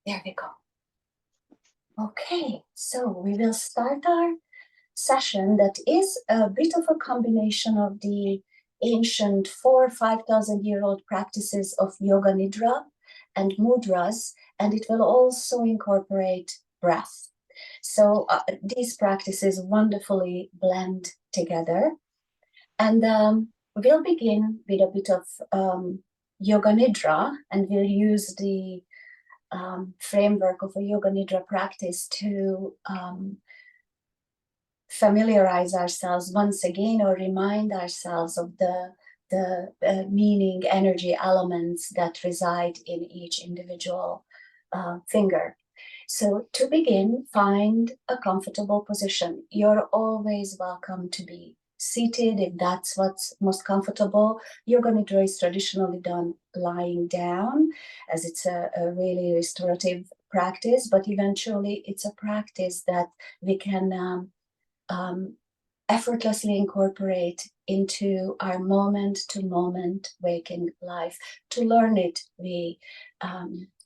There we go. Okay, so we will start our session that is a bit of a combination of the ancient 5,000-year-old practices of yoga nidra and mudras, and it will also incorporate breath. So these practices wonderfully blend together. And we'll begin with a bit of yoga nidra, and we'll use the framework of a yoga nidra practice to familiarize ourselves once again, or remind ourselves of the meaning, energy elements that reside in each individual finger. So to begin, find a comfortable position. You're always welcome to be seated if that's what's most comfortable. Yoga nidra is traditionally done lying down, as it's a really restorative practice, but eventually it's a practice that we can effortlessly incorporate into our moment-to-moment waking life. To learn it, we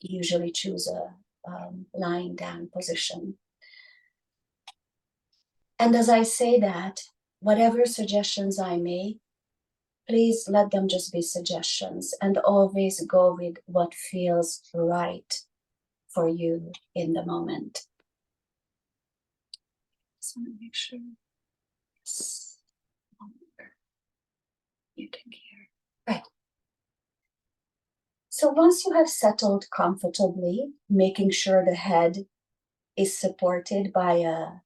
usually choose a lying down position. And as I say that, whatever suggestions I make, please let them just be suggestions, and always go with what feels right for you in the moment. Just want to make sure you can hear. Right. So once you have settled comfortably, making sure the head is supported by a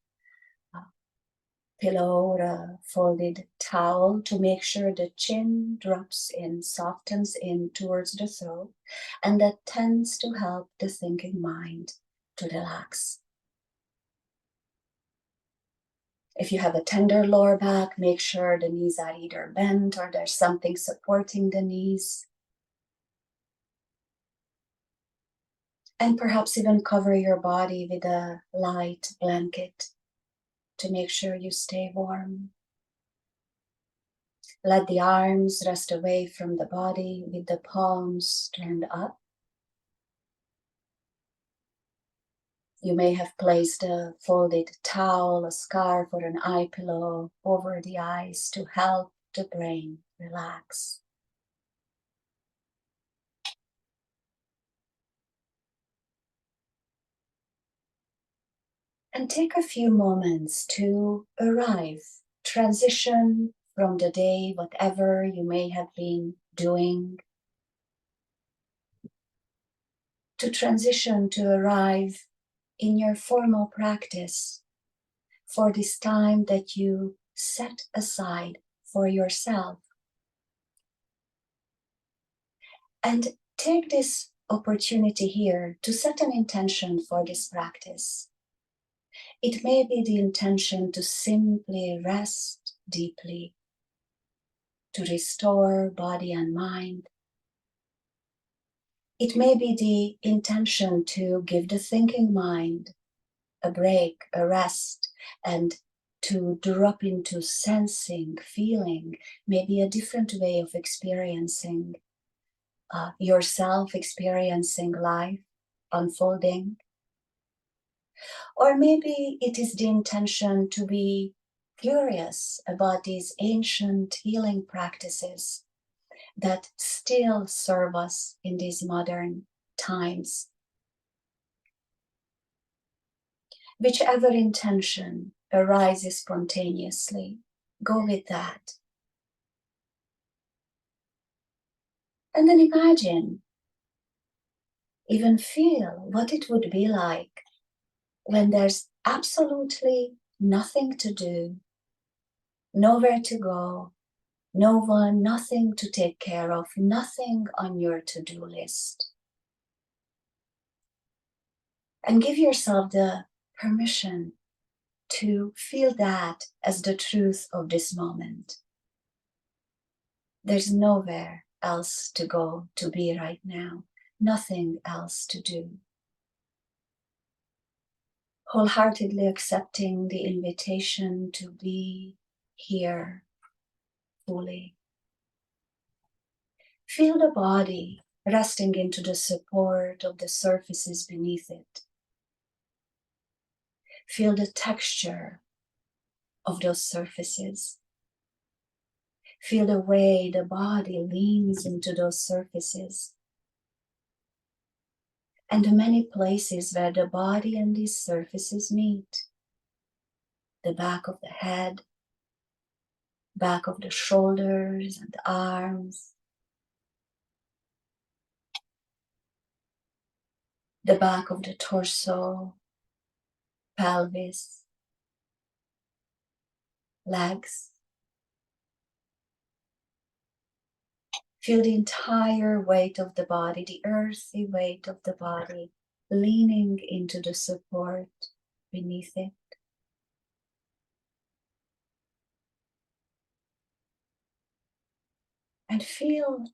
pillow or a folded towel to make sure the chin drops in, softens in towards the throat, and that tends to help the thinking mind to relax. If you have a tender lower back, make sure the knees are either bent or there's something supporting the knees. And perhaps even cover your body with a light blanket to make sure you stay warm. Let the arms rest away from the body with the palms turned up. You may have placed a folded towel, a scarf, or an eye pillow over the eyes to help the brain relax. And take a few moments to arrive, transition from the day, whatever you may have been doing, to transition to arrive in your formal practice for this time that you set aside for yourself. And take this opportunity here to set an intention for this practice. It may be the intention to simply rest deeply, to restore body and mind. It may be the intention to give the thinking mind a break, a rest, and to drop into sensing, feeling, maybe a different way of experiencing yourself, experiencing life unfolding. Or maybe it is the intention to be curious about these ancient healing practices that still serve us in these modern times. Whichever intention arises spontaneously, go with that. And then imagine, even feel what it would be like when there's absolutely nothing to do, nowhere to go, no one, nothing to take care of, nothing on your to-do list. And give yourself the permission to feel that as the truth of this moment. There's nowhere else to go, to be right now, nothing else to do. Wholeheartedly accepting the invitation to be here fully. Feel the body resting into the support of the surfaces beneath it. Feel the texture of those surfaces. Feel the way the body leans into those surfaces. And the many places where the body and these surfaces meet. The back of the head, back of the shoulders and the arms, the back of the torso, pelvis, legs. Feel the entire weight of the body, the earthy weight of the body, leaning into the support beneath it. And feel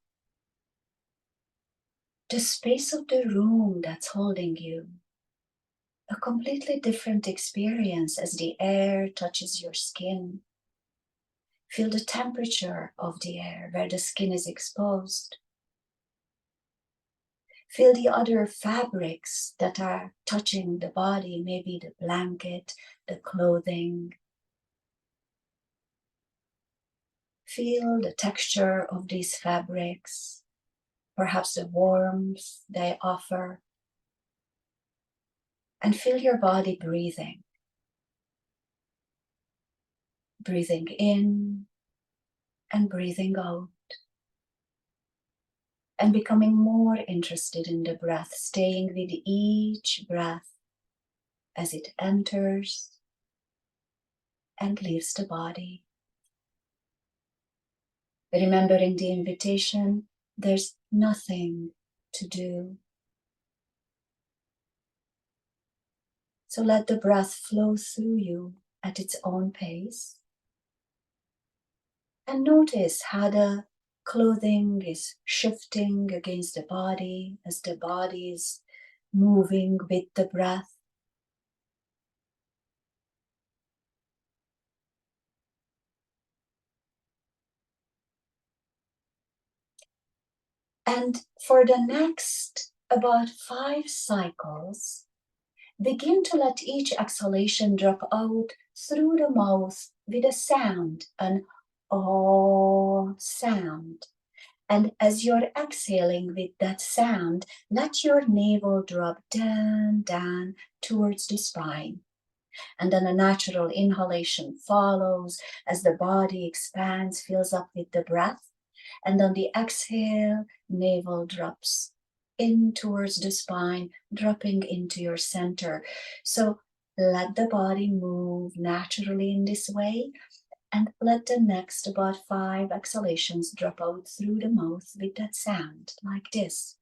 the space of the room that's holding you. A completely different experience as the air touches your skin. Feel the temperature of the air where the skin is exposed. Feel the other fabrics that are touching the body, maybe the blanket, the clothing. Feel the texture of these fabrics, perhaps the warmth they offer. And feel your body breathing. Breathing in and breathing out. And becoming more interested in the breath, staying with each breath as it enters and leaves the body. Remembering the invitation, there's nothing to do. So let the breath flow through you at its own pace. And notice how the clothing is shifting against the body as the body is moving with the breath. And for the next about 5 cycles, begin to let each exhalation drop out through the mouth with a sound, an "oh" sound. And as you're exhaling with that sound, let your navel drop down towards the spine. And then a natural inhalation follows as the body expands, fills up with the breath. And on the exhale, navel drops in towards the spine, dropping into your center. So let the body move naturally in this way. And let the next about 5 exhalations drop out through the mouth with that sound, like this.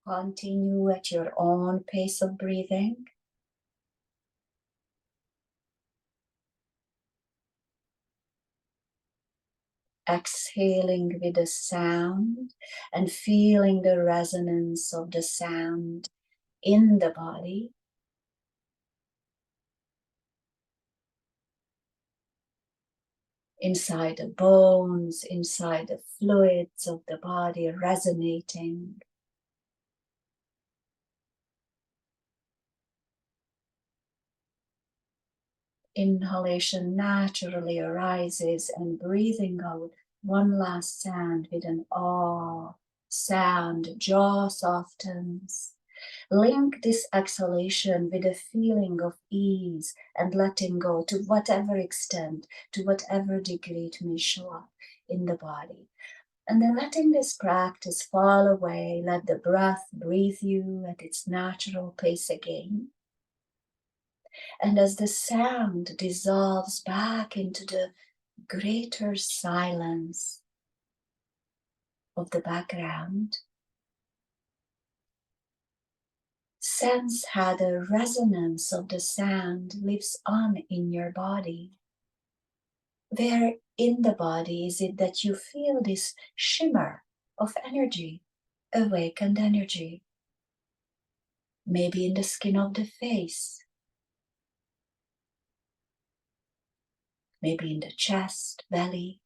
Continue at your own pace of breathing. Exhaling with the sound and feeling the resonance of the sound in the body. Inside the bones, inside the fluids of the body resonating. Inhalation naturally arises and breathing out one last sound with an "ah" sound, jaw softens. Link this exhalation with a feeling of ease and letting go to whatever extent, to whatever degree it may show up in the body. And then letting this practice fall away, let the breath breathe you at its natural pace again. And as the sound dissolves back into the greater silence of the background, sense how the resonance of the sound lives on in your body. Where in the body is it that you feel this shimmer of energy, awakened energy. Maybe in the skin of the face, maybe in the chest, belly,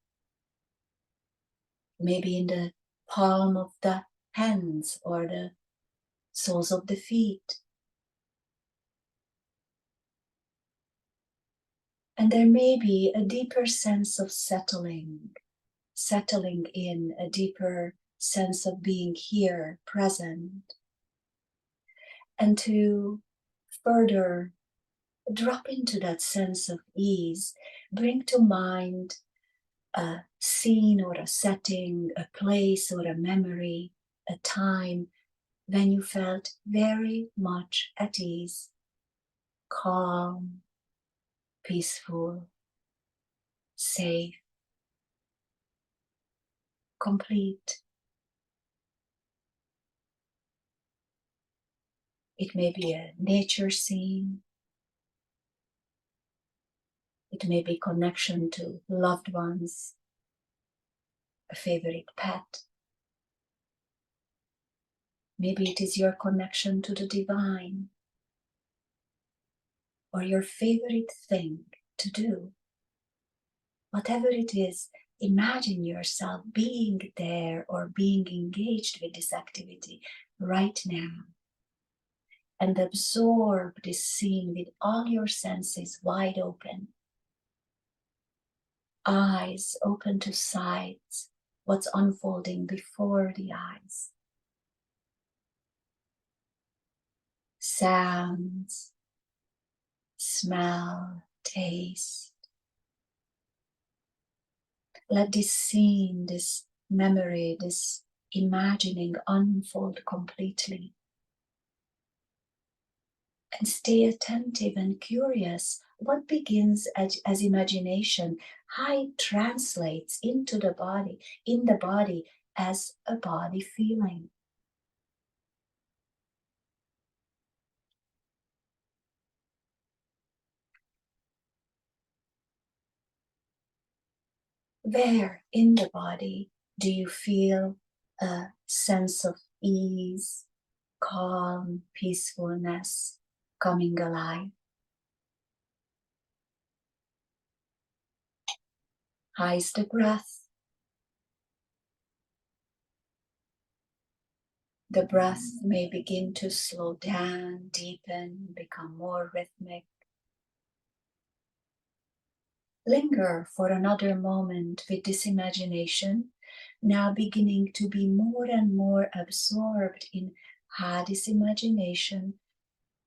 maybe in the palm of the hands or the soles of the feet. And there may be a deeper sense of settling in, a deeper sense of being here, present, and to further drop into that sense of ease, bring to mind a scene or a setting, a place or a memory, a time when you felt very much at ease, calm, peaceful, safe, complete. It may be a nature scene. It may be connection to loved ones, a favorite pet. Maybe it is your connection to the divine, or your favorite thing to do. Whatever it is, imagine yourself being there or being engaged with this activity right now. And absorb this scene with all your senses wide open. Eyes open to sight, what's unfolding before the eyes. Sounds, smell, taste. Let this scene, this memory, this imagining unfold completely. And stay attentive and curious. What begins as imagination, how it translates into the body, in the body as a body feeling. Where in the body do you feel a sense of ease, calm, peacefulness coming alive? How is the breath? The breath may begin to slow down, deepen, become more rhythmic. Linger for another moment with this imagination, now beginning to be more and more absorbed in how this imagination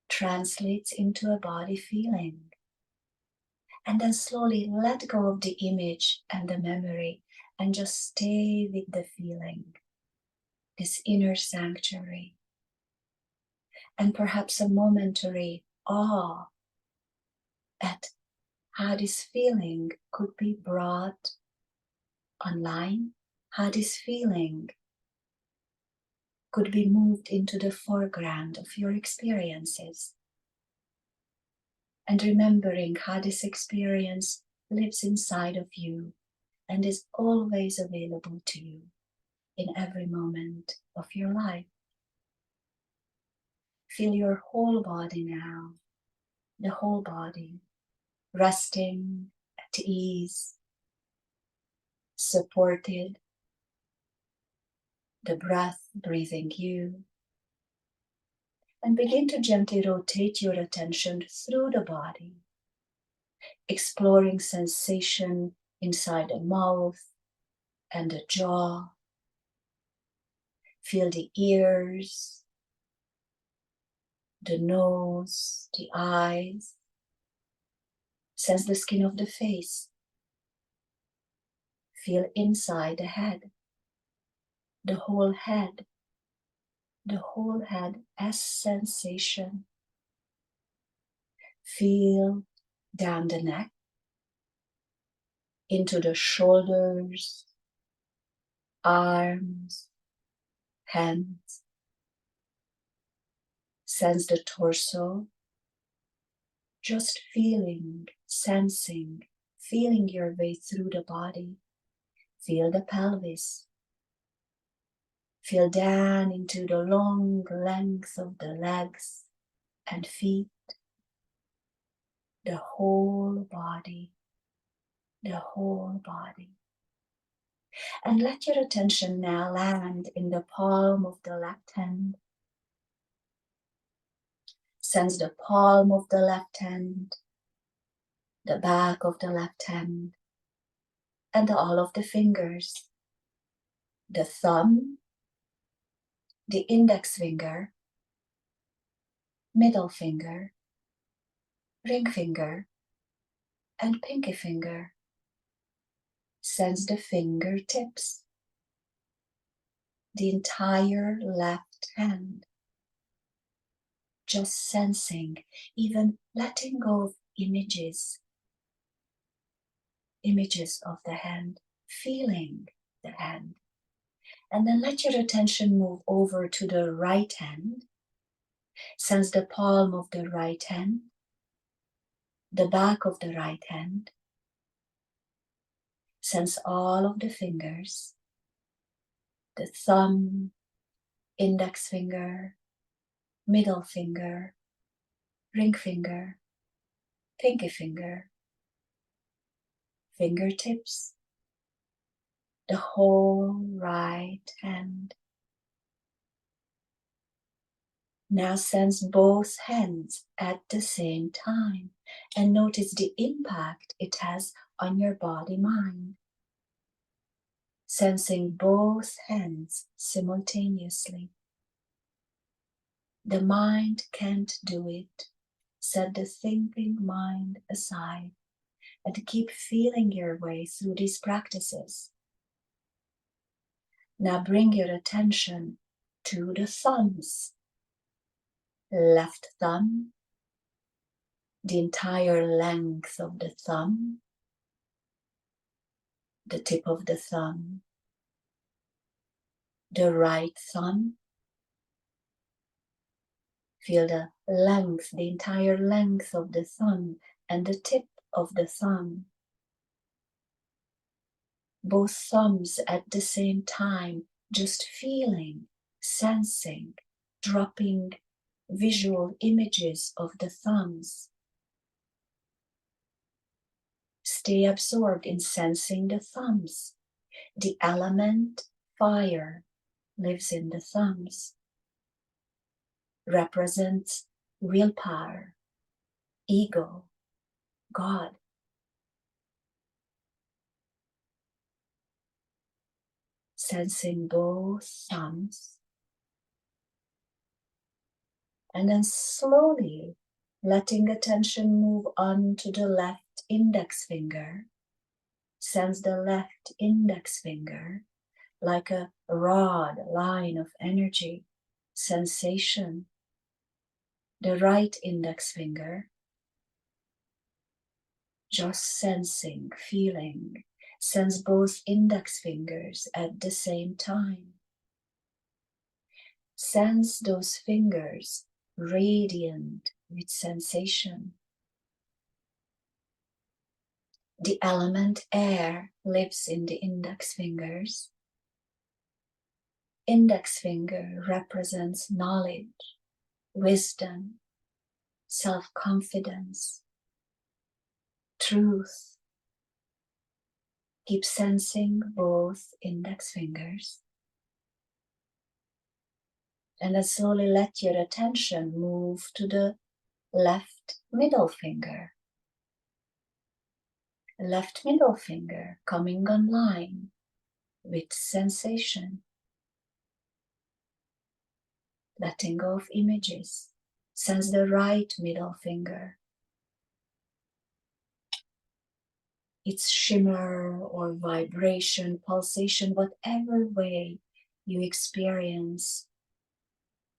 translates into a body feeling. And then slowly let go of the image and the memory and just stay with the feeling, this inner sanctuary. And perhaps a momentary awe at how this feeling could be brought online, how this feeling could be moved into the foreground of your experiences. And remembering how this experience lives inside of you and is always available to you in every moment of your life. Feel your whole body now, the whole body, resting at ease, supported, the breath breathing you. And begin to gently rotate your attention through the body, exploring sensation inside the mouth and the jaw. Feel the ears, the nose, the eyes. Sense the skin of the face. Feel inside the head, the whole head as sensation. Feel down the neck, into the shoulders, arms, hands. Sense the torso, just feeling, sensing, feeling your way through the body. Feel the pelvis. Feel down into the long length of the legs and feet, the whole body, the whole body. And let your attention now land in the palm of the left hand. Sense the palm of the left hand, the back of the left hand, and all of the fingers. The thumb, the index finger, middle finger, ring finger, and pinky finger. Sense the fingertips, the entire left hand. Just sensing, even letting go of images of the hand, feeling the hand. And then let your attention move over to the right hand. Sense the palm of the right hand, the back of the right hand. Sense all of the fingers, the thumb, index finger, middle finger, ring finger, pinky finger, fingertips, the whole right hand. Now sense both hands at the same time and notice the impact it has on your body-mind. Sensing both hands simultaneously. The mind can't do it. Set the thinking mind aside and keep feeling your way through these practices. Now bring your attention to the thumbs. Left thumb, the entire length of the thumb, the tip of the thumb, the right thumb. Feel the length, the entire length of the thumb and the tip of the thumb. Both thumbs at the same time, just feeling, sensing, dropping visual images of the thumbs. Stay absorbed in sensing the thumbs. The element fire lives in the thumbs. Represents willpower, ego, God. Sensing both thumbs. And then slowly letting attention move on to the left index finger. Sense the left index finger like a rod line of energy, sensation. The right index finger, just sensing, feeling. Sense both index fingers at the same time. Sense those fingers radiant with sensation. The element air lives in the index fingers. Index finger represents knowledge, wisdom, self-confidence, truth. Keep sensing both index fingers. And then slowly let your attention move to the left middle finger. Left middle finger coming online with sensation. Letting go of images. Sense the right middle finger. Its shimmer or vibration, pulsation, whatever way you experience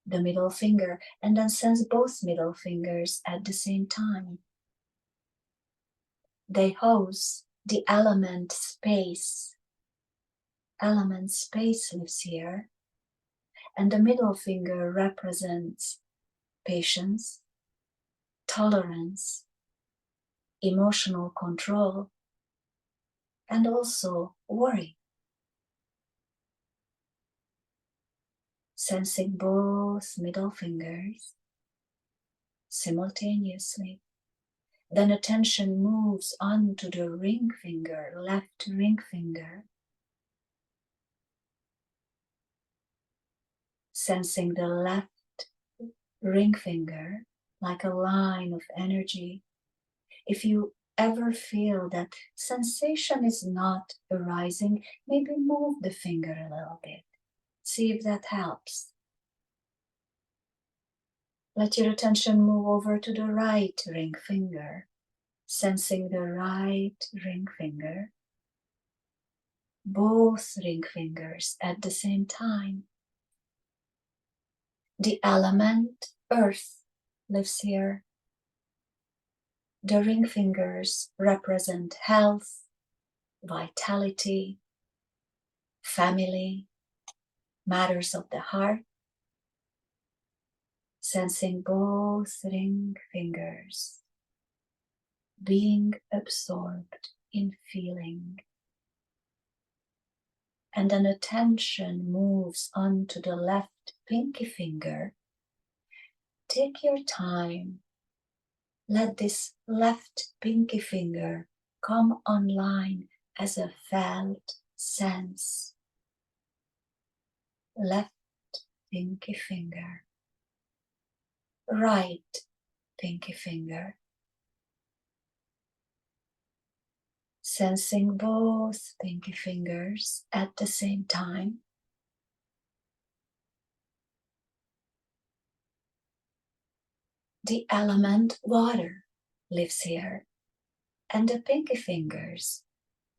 the middle finger, and then sense both middle fingers at the same time. They house the element space. Element space lives here, and the middle finger represents patience, tolerance, emotional control, and also worry. sensing both middle fingers simultaneously. Then attention moves on to the ring finger, left ring finger, sensing the left ring finger like a line of energy. If you ever feel that sensation is not arising, maybe move the finger a little bit. See if that helps. Let your attention move over to the right ring finger, sensing the right ring finger, both ring fingers at the same time. The element earth lives here. The ring fingers represent health, vitality, family, matters of the heart. Sensing both ring fingers being absorbed in feeling. And then attention moves on to the left pinky finger. Take your time. Let this left pinky finger come online as a felt sense. Left pinky finger. Right pinky finger. Sensing both pinky fingers at the same time. The element water lives here, and the pinky fingers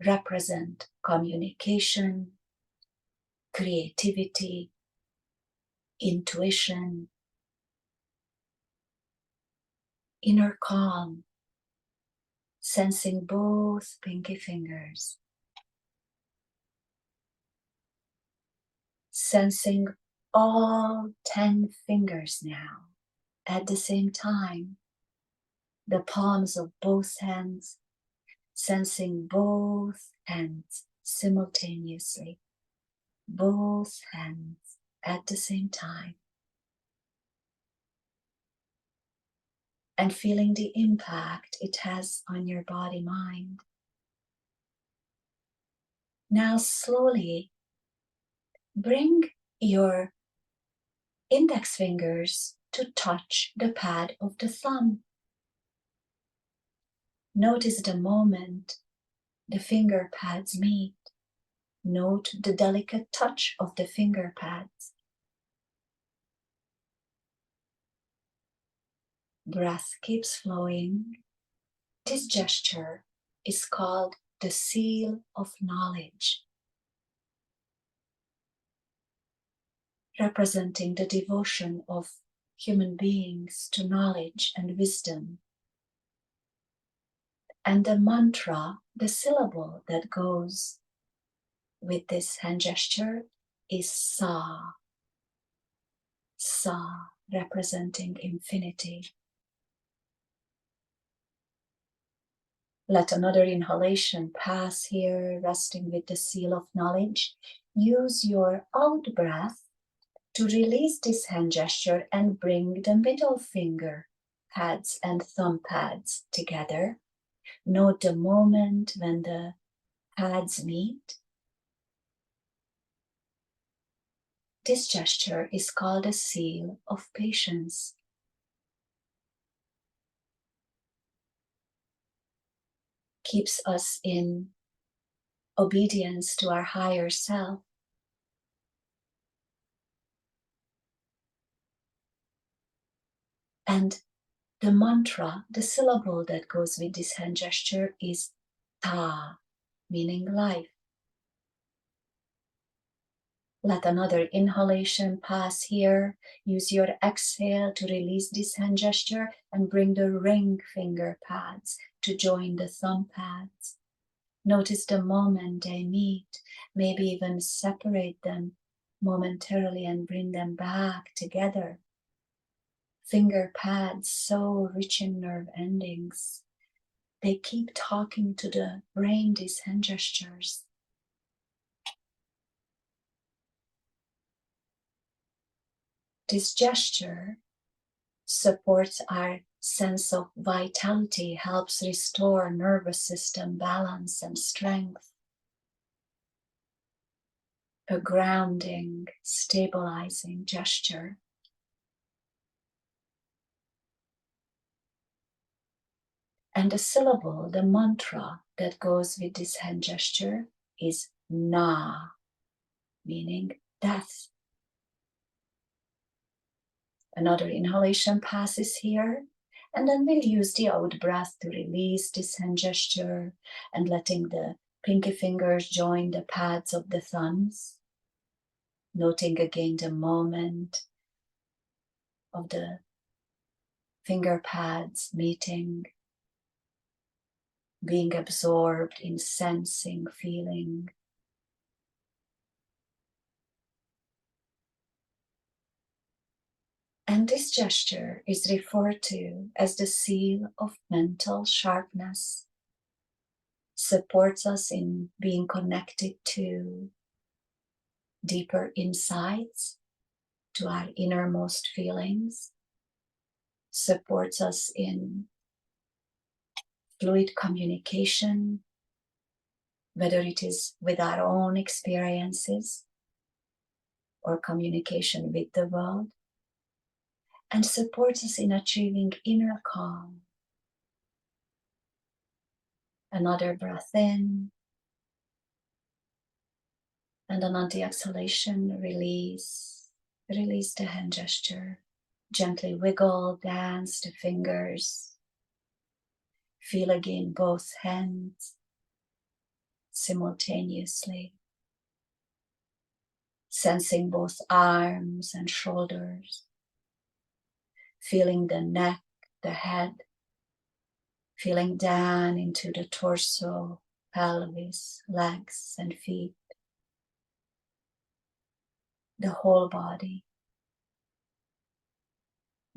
represent communication, creativity, intuition, inner calm. Sensing both pinky fingers. Sensing all 10 fingers now at the same time. The palms of both hands, sensing both hands simultaneously. Both hands at the same time. And feeling the impact it has on your body-mind. Now slowly bring your index fingers to touch the pad of the thumb. Notice the moment the finger pads meet. Note the delicate touch of the finger pads. Breath keeps flowing. This gesture is called the seal of knowledge, representing the devotion of human beings to knowledge and wisdom. And the mantra, the syllable that goes with this hand gesture is Sa. Sa, representing infinity. Let another inhalation pass here, resting with the seal of knowledge. Use your out breath to release this hand gesture and bring the middle finger pads and thumb pads together. Note the moment when the pads meet. This gesture is called a seal of patience. Keeps us in obedience to our higher self. And the mantra, the syllable that goes with this hand gesture is Ta, meaning life. Let another inhalation pass here. Use your exhale to release this hand gesture and bring the ring finger pads to join the thumb pads. Notice the moment they meet, maybe even separate them momentarily and bring them back together. Finger pads so rich in nerve endings. They keep talking to the brain, these hand gestures. This gesture supports our sense of vitality, helps restore nervous system balance and strength. A grounding, stabilizing gesture. And the syllable, the mantra that goes with this hand gesture is Na, meaning death. Another inhalation passes here, and then we'll use the out breath to release this hand gesture and letting the pinky fingers join the pads of the thumbs. Noting again the moment of the finger pads meeting, being absorbed in sensing, feeling. And this gesture is referred to as the seal of mental sharpness. Supports us in being connected to deeper insights, to our innermost feelings. Supports us in fluid communication, whether it is with our own experiences or communication with the world. And supports us in achieving inner calm. Another breath in, and then on the exhalation, release the hand gesture. Gently wiggle, dance the fingers. Feel again both hands simultaneously. Sensing both arms and shoulders. Feeling the neck, the head. Feeling down into the torso, pelvis, legs and feet. The whole body.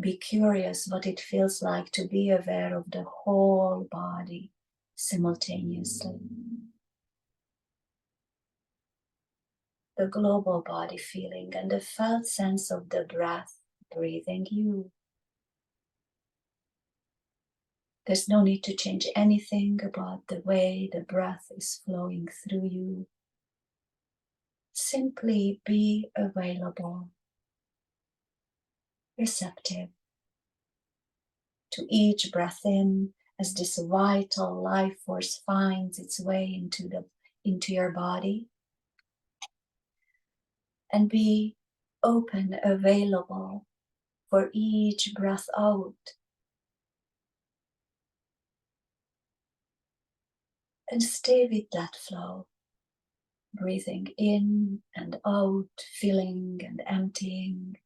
Be curious what it feels like to be aware of the whole body simultaneously. The global body feeling and the felt sense of the breath breathing you. There's no need to change anything about the way the breath is flowing through you. Simply be available, receptive to each breath in as this vital life force finds its way into your body. And be open, available for each breath out. And stay with that flow, breathing in and out, filling and emptying,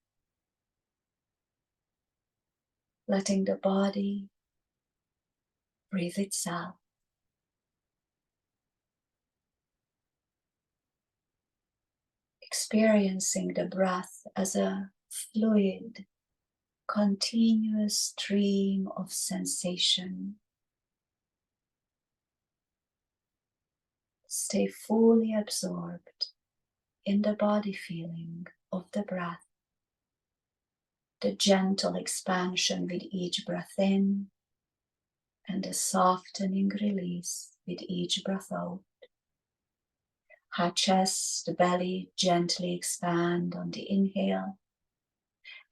letting the body breathe itself. Experiencing the breath as a fluid, continuous stream of sensation. Stay fully absorbed in the body feeling of the breath, the gentle expansion with each breath in, and the softening release with each breath out. How chest, belly gently expand on the inhale,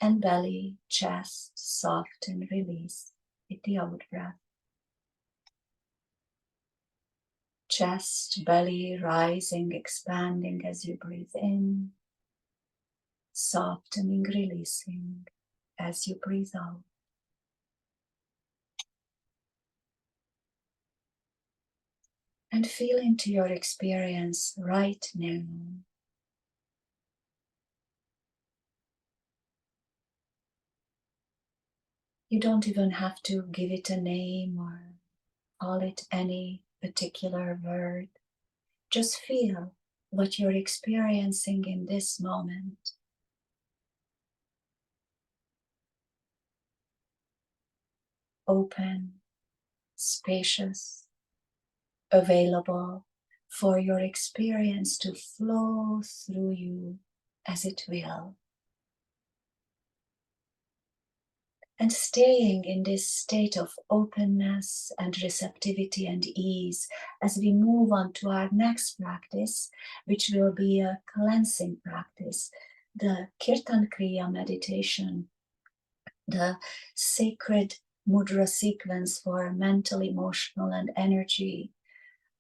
and belly, chest, soften, release with the out breath. Chest, belly rising, expanding as you breathe in, softening, releasing as you breathe out. And feel into your experience right now. You don't even have to give it a name or call it any particular word. Just feel what you're experiencing in this moment. Open, spacious, available for your experience to flow through you as it will. And staying in this state of openness and receptivity and ease as we move on to our next practice, which will be a cleansing practice, the Kirtan Kriya meditation, the sacred Mudra sequence for mental, emotional, and energy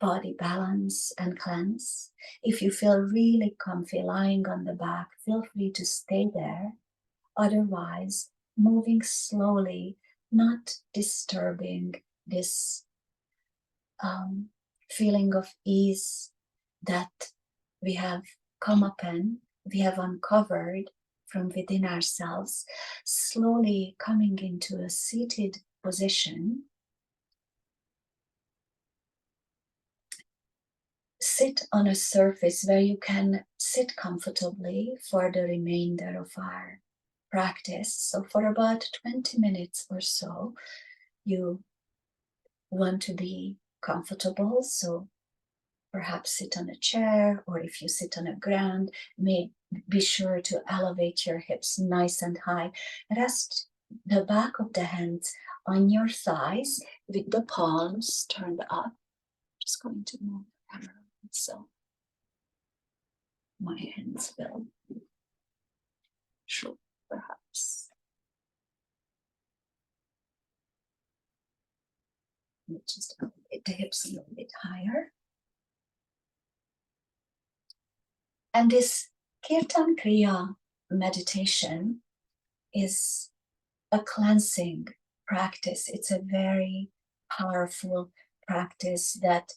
body balance and cleanse. If you feel really comfy lying on the back, feel free to stay there. Otherwise, moving slowly, not disturbing this feeling of ease that we have come upon, we have uncovered from within ourselves, slowly coming into a seated position. Sit on a surface where you can sit comfortably for the remainder of our practice. So for about 20 minutes or so, you want to be comfortable. So perhaps sit on a chair, or if you sit on a ground, be sure to elevate your hips nice and high. Rest the back of the hands on your thighs with the palms turned up. Just going to move the camera. So my hands will show perhaps. Just elevate the hips a little bit higher. And this Kirtan Kriya meditation is a cleansing practice. It's a very powerful practice that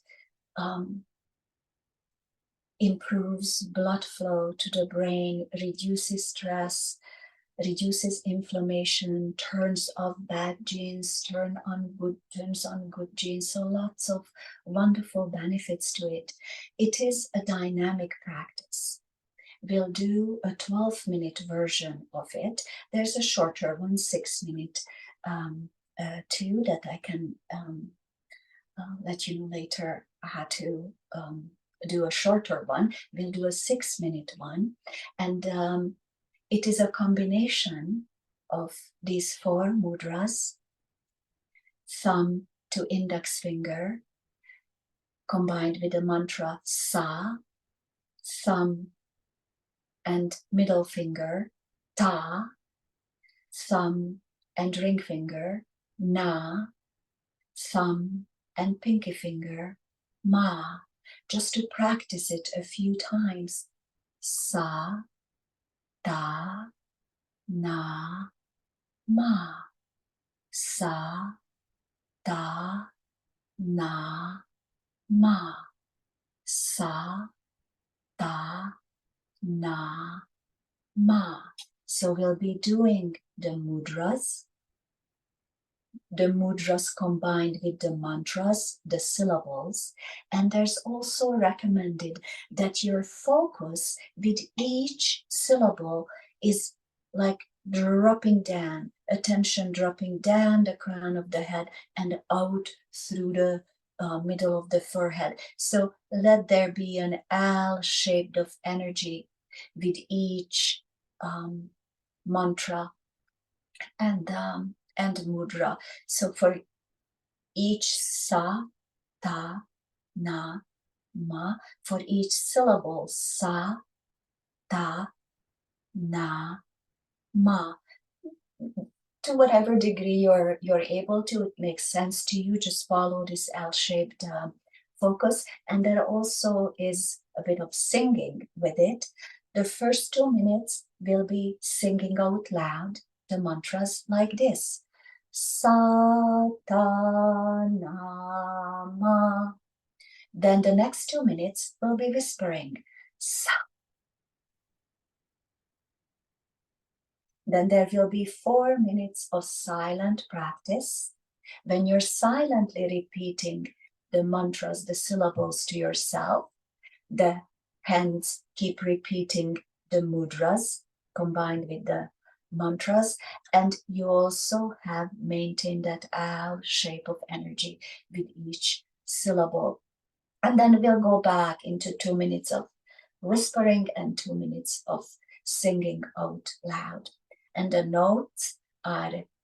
improves blood flow to the brain, reduces stress, reduces inflammation, turns off bad genes, turns on good genes. So lots of wonderful benefits to it. It is a dynamic practice. We'll do a 12-minute version of it. There's a shorter one, 6-minute too, that I can let you know later how to do a shorter one. We'll do a 6-minute one. And it is a combination of these 4 mudras, thumb to index finger, combined with the mantra Sa, thumb and middle finger, Ta, thumb and ring finger, Na, thumb and pinky finger, Ma, just to practice it a few times. Sa, Ta, Na, Ma. Sa, Ta, Na, Ma. Sa, Ta, Na, Ma. So we'll be doing the mudras combined with the mantras, the syllables. And there's also recommended that your focus with each syllable is like dropping down, attention dropping down the crown of the head and out through the middle of the forehead. So let there be an L shaped of energy with each mantra and mudra. So for each Sa, Ta, Na, Ma, for each syllable, Sa, Ta, Na, Ma. To whatever degree you're able to, it makes sense to you, just follow this L-shaped focus. And there also is a bit of singing with it. The first 2 minutes will be singing out loud the mantras like this. Sa, ta, na, ma. Then the next 2 minutes will be whispering. Sa. Then there will be 4 minutes of silent practice when you're silently repeating the mantras, the syllables to yourself. The hands keep repeating the mudras combined with the mantras, and you also have maintained that L shape of energy with each syllable. And then we'll go back into 2 minutes of whispering and 2 minutes of singing out loud. And the notes are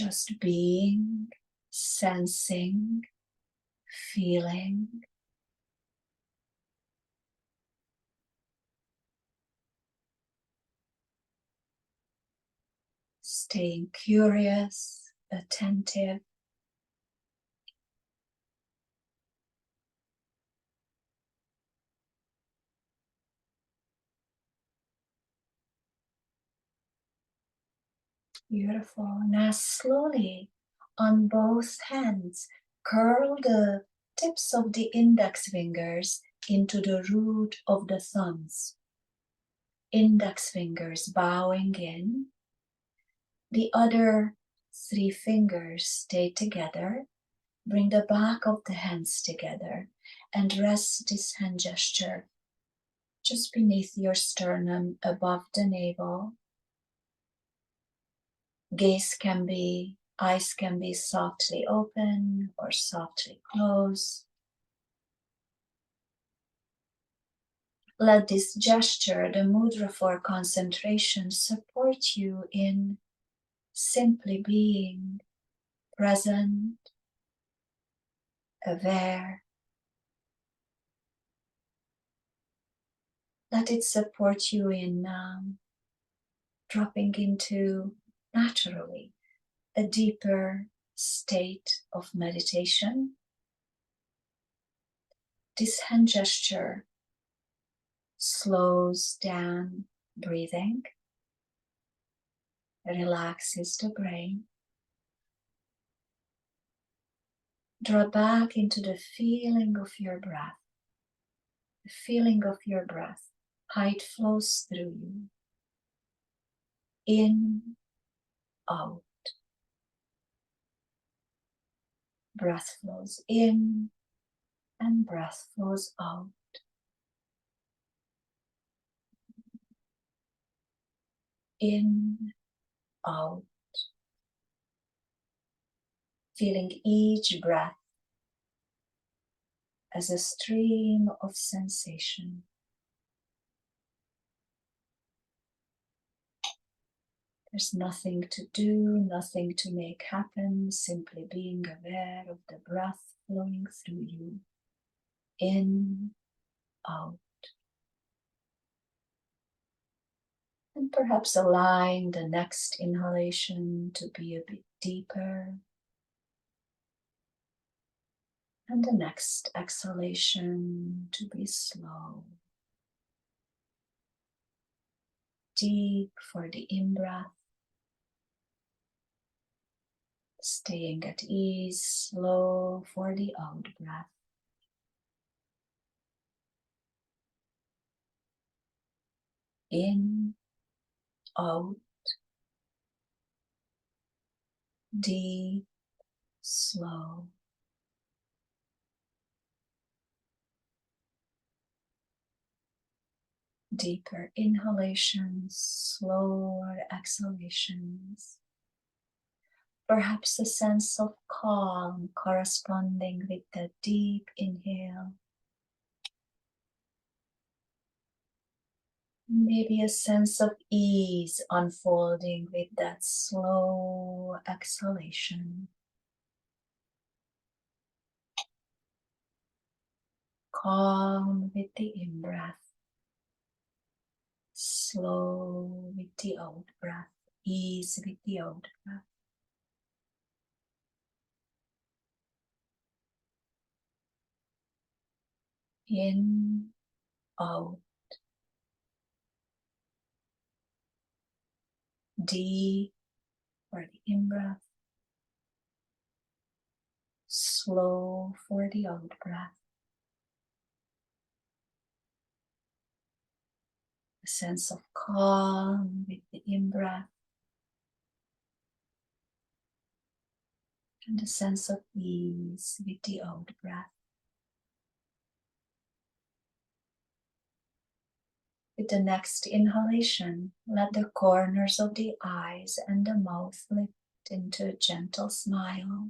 Just being, sensing, feeling. Staying curious, attentive. Beautiful. Now slowly on both hands, curl the tips of the index fingers into the root of the thumbs. Index fingers bowing in. The other 3 fingers stay together. Bring the back of the hands together and rest this hand gesture just beneath your sternum, above the navel. Eyes can be softly open or softly closed. Let this gesture, the mudra for concentration, support you in simply being present, aware. Let it support you in dropping into naturally a deeper state of meditation. This hand gesture slows down breathing, relaxes the brain. Draw back into the feeling of your breath. The feeling of your breath. How it flows through you. In, out. Breath flows in and breath flows out. In, out. Feeling each breath as a stream of sensation. There's nothing to do, nothing to make happen, simply being aware of the breath flowing through you. In, out. And perhaps allowing the next inhalation to be a bit deeper. And the next exhalation to be slow. Deep for the in-breath. Staying at ease, slow for the out-breath. In, out, deep, slow. Deeper inhalations, slower exhalations. Perhaps a sense of calm corresponding with the deep inhale. Maybe a sense of ease unfolding with that slow exhalation. Calm with the in-breath. Slow with the out-breath. Ease with the out-breath. In, out. Deep for the in-breath. Slow for the out-breath. A sense of calm with the in-breath. And a sense of ease with the out-breath. With the next inhalation, let the corners of the eyes and the mouth lift into a gentle smile.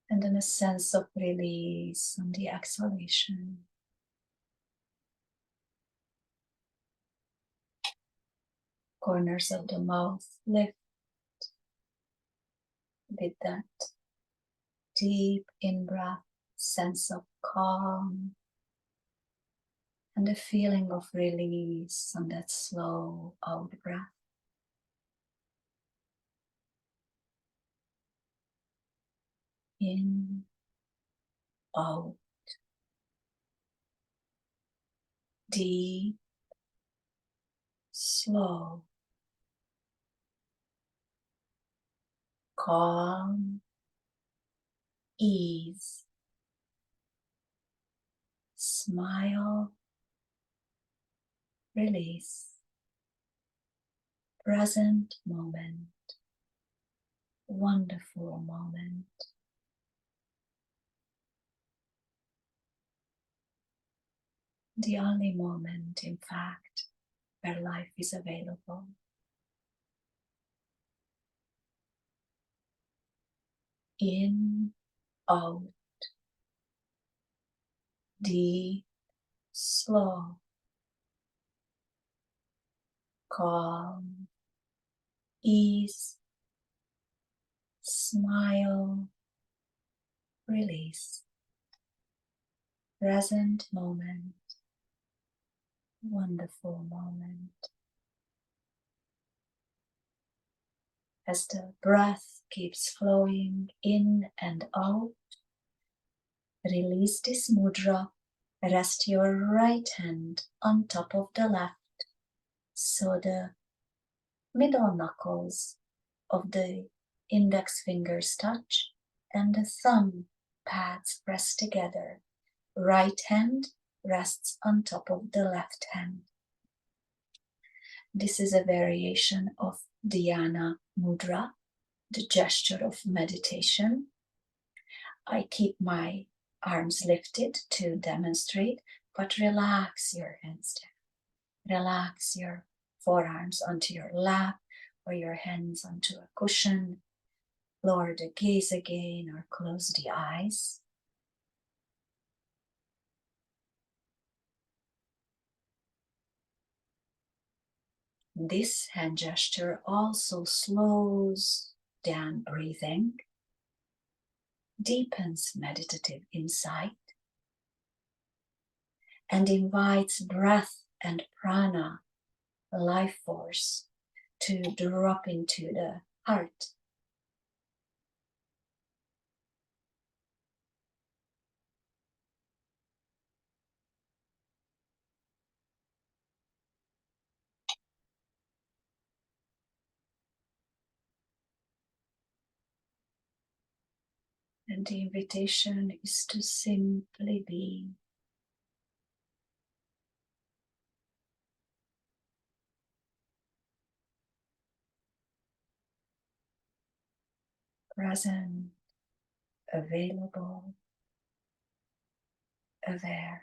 And then a sense of release on the exhalation. Corners of the mouth lift with that deep in-breath, sense of calm, and a feeling of release on that slow out breath. In, out, deep, slow, calm, ease, smile, release, present moment, wonderful moment. The only moment, in fact, where life is available. In, out, deep, slow, calm, ease, smile, release, present moment, wonderful moment. As the breath keeps flowing in and out, release this mudra. Rest your right hand on top of the left, so the middle knuckles of the index fingers touch and the thumb pads press together. Right hand rests on top of the left hand. This is a variation of Dhyana Mudra, the gesture of meditation. I keep my arms lifted to demonstrate, but relax your hands down. Relax your forearms onto your lap or your hands onto a cushion. Lower the gaze again or close the eyes. This hand gesture also slows down breathing, deepens meditative insight, and invites breath and prana, life force, to drop into the heart. And the invitation is to simply be. Present, available, aware.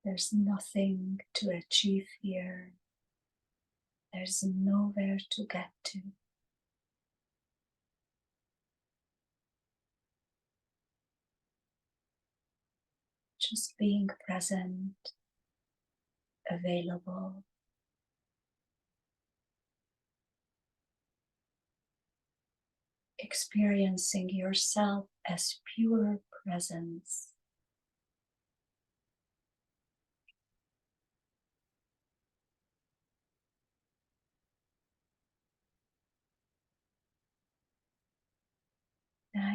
There's nothing to achieve here. There's nowhere to get to. Just being present, available, experiencing yourself as pure presence.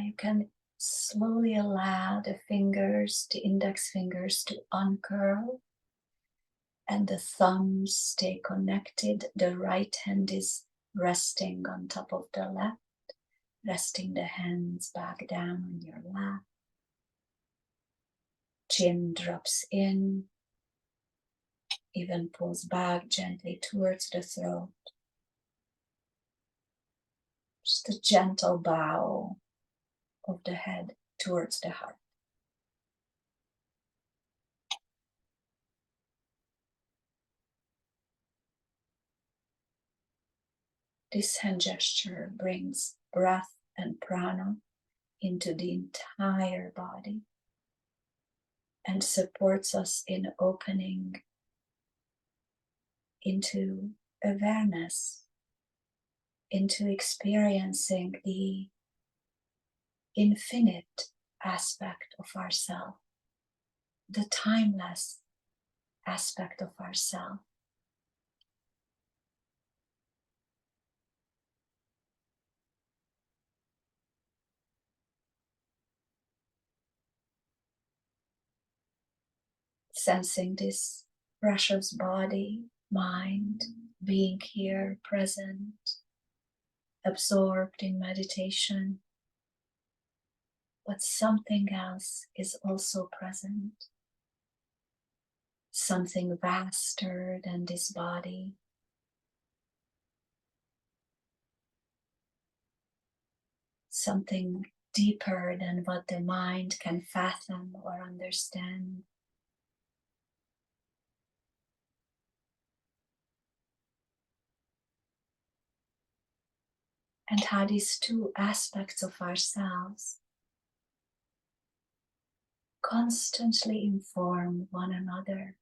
You can slowly allow the fingers, the index fingers, to uncurl and the thumbs stay connected. The right hand is resting on top of the left, resting the hands back down on your lap. Chin drops in, even pulls back gently towards the throat. Just a gentle bow of the head towards the heart. This hand gesture brings breath and prana into the entire body and supports us in opening into awareness, into experiencing the infinite aspect of ourself, the timeless aspect of ourself. Sensing this precious body, mind, being here, present, absorbed in meditation, but something else is also present. Something vaster than this body. Something deeper than what the mind can fathom or understand. And how these two aspects of ourselves constantly inform one another.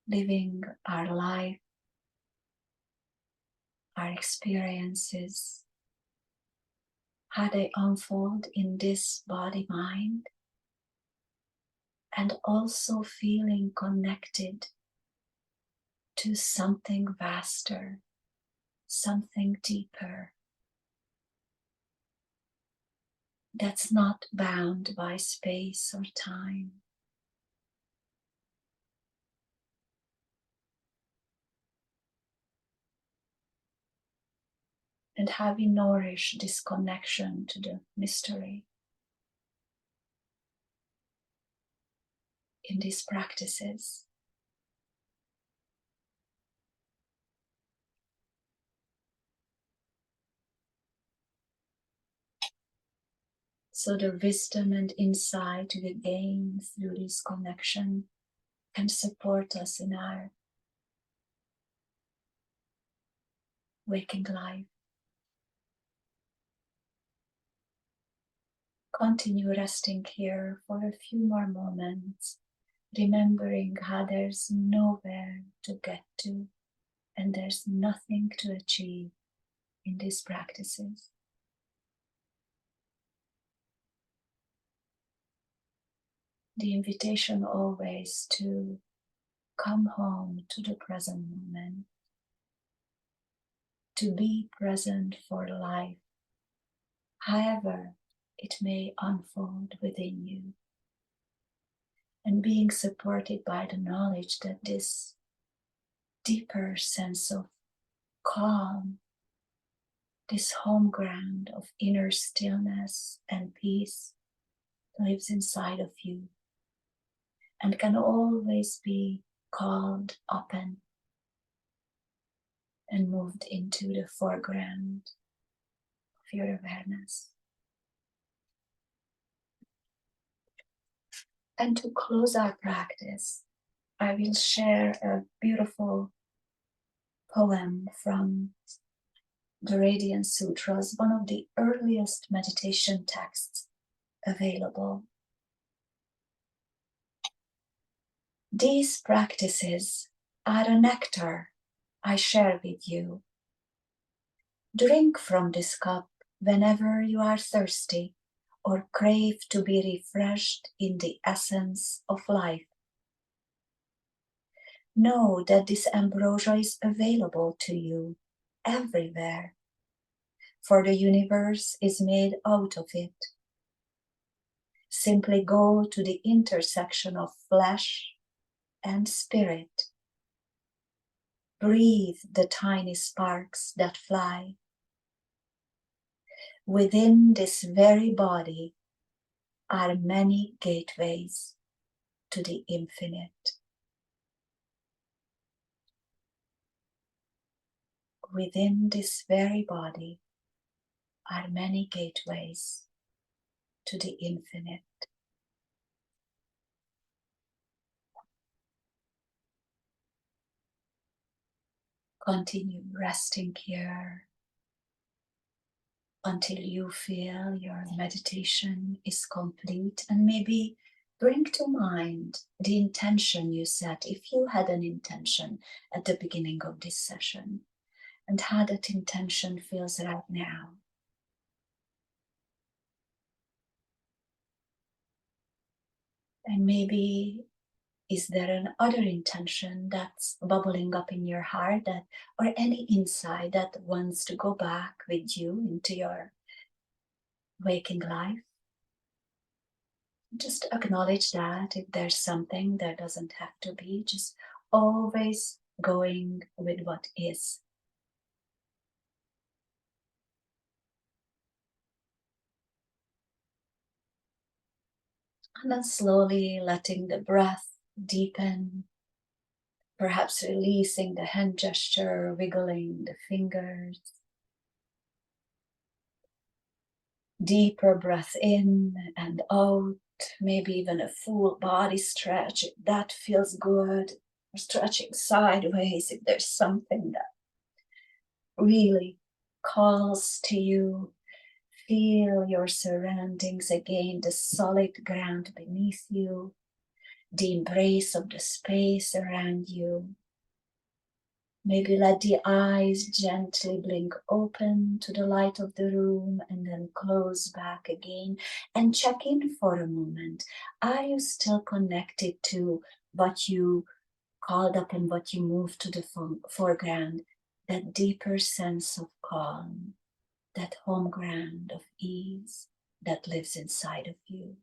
Living our life, our experiences, how they unfold in this body-mind, and also feeling connected to something vaster, something deeper, that's not bound by space or time. And how we nourish this connection to the mystery in these practices. So the wisdom and insight we gain through this connection can support us in our waking life. Continue resting here for a few more moments, remembering how there's nowhere to get to and there's nothing to achieve in these practices. The invitation always to come home to the present moment, to be present for life, however it may unfold within you, and being supported by the knowledge that this deeper sense of calm, this home ground of inner stillness and peace lives inside of you and can always be called upon and moved into the foreground of your awareness. And to close our practice, I will share a beautiful poem from the Radiant Sutras, one of the earliest meditation texts available. These practices are a nectar I share with you. Drink from this cup whenever you are thirsty or crave to be refreshed in the essence of life. Know that this ambrosia is available to you everywhere, for the universe is made out of it. Simply go to the intersection of flesh and spirit. Breathe the tiny sparks that fly. Within this very body are many gateways to the infinite. Within this very body are many gateways to the infinite. Continue resting here until you feel your meditation is complete, and maybe bring to mind the intention you set, if you had an intention at the beginning of this session, and how that intention feels right now. And maybe is there an other intention that's bubbling up in your heart, that, or any insight that wants to go back with you into your waking life? Just acknowledge that. If there's something, there doesn't have to be. Just always going with what is. And then slowly letting the breath deepen, perhaps releasing the hand gesture, wiggling the fingers. Deeper breath in and out, maybe even a full body stretch if that feels good, or stretching sideways if there's something that really calls to you. Feel your surroundings again, the solid ground beneath you, the embrace of the space around you. Maybe let the eyes gently blink open to the light of the room and then close back again, and check in for a moment. Are you still connected to what you called up and what you moved to the foreground? That deeper sense of calm, that home ground of ease that lives inside of you.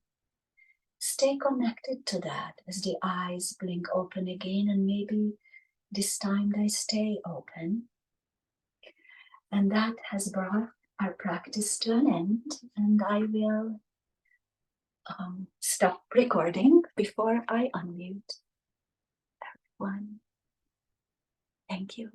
Stay connected to that as the eyes blink open again, and maybe this time they stay open. And that has brought our practice to an end, and I will stop recording before I unmute everyone. Thank you.